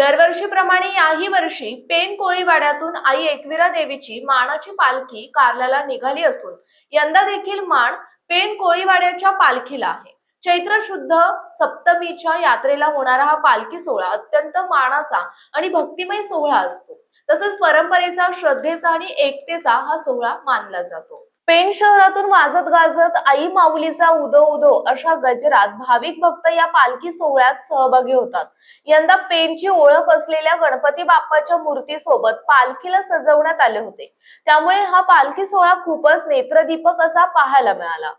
दरवर्षीप्रमाणे याही वर्षी पेण कोळीवाड्यातून आई एकविरा देवीची मानाची पालखी कारल्याला निघाली असून यंदा देखील मान पेण कोळीवाड्याच्या पालखीला आहे। चैत्र शुद्ध सप्तमीच्या यात्रेला होणारा हा पालखी सोहळा अत्यंत मानाचा आणि भक्तिमय सोहळा असतो। तसंच परंपरेचा, श्रद्धेचा आणि एकतेचा हा सोहळा मानला जातो। पेण शहरातून वाजत गाजत आई माऊलीचा उदो उदो अशा गजरात भाविक भक्त या पालखी सोहळ्यात सहभागी होतात। यंदा पेणची ओळख असलेल्या गणपती बाप्पाच्या मूर्तीसोबत पालखीला सजवण्यात आले होते, त्यामुळे हा पालखी सोहळा खूपच नेत्रदीपक असा पाहायला मिळाला।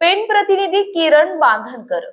पेण प्रतिनिधी किरण बांधनकर।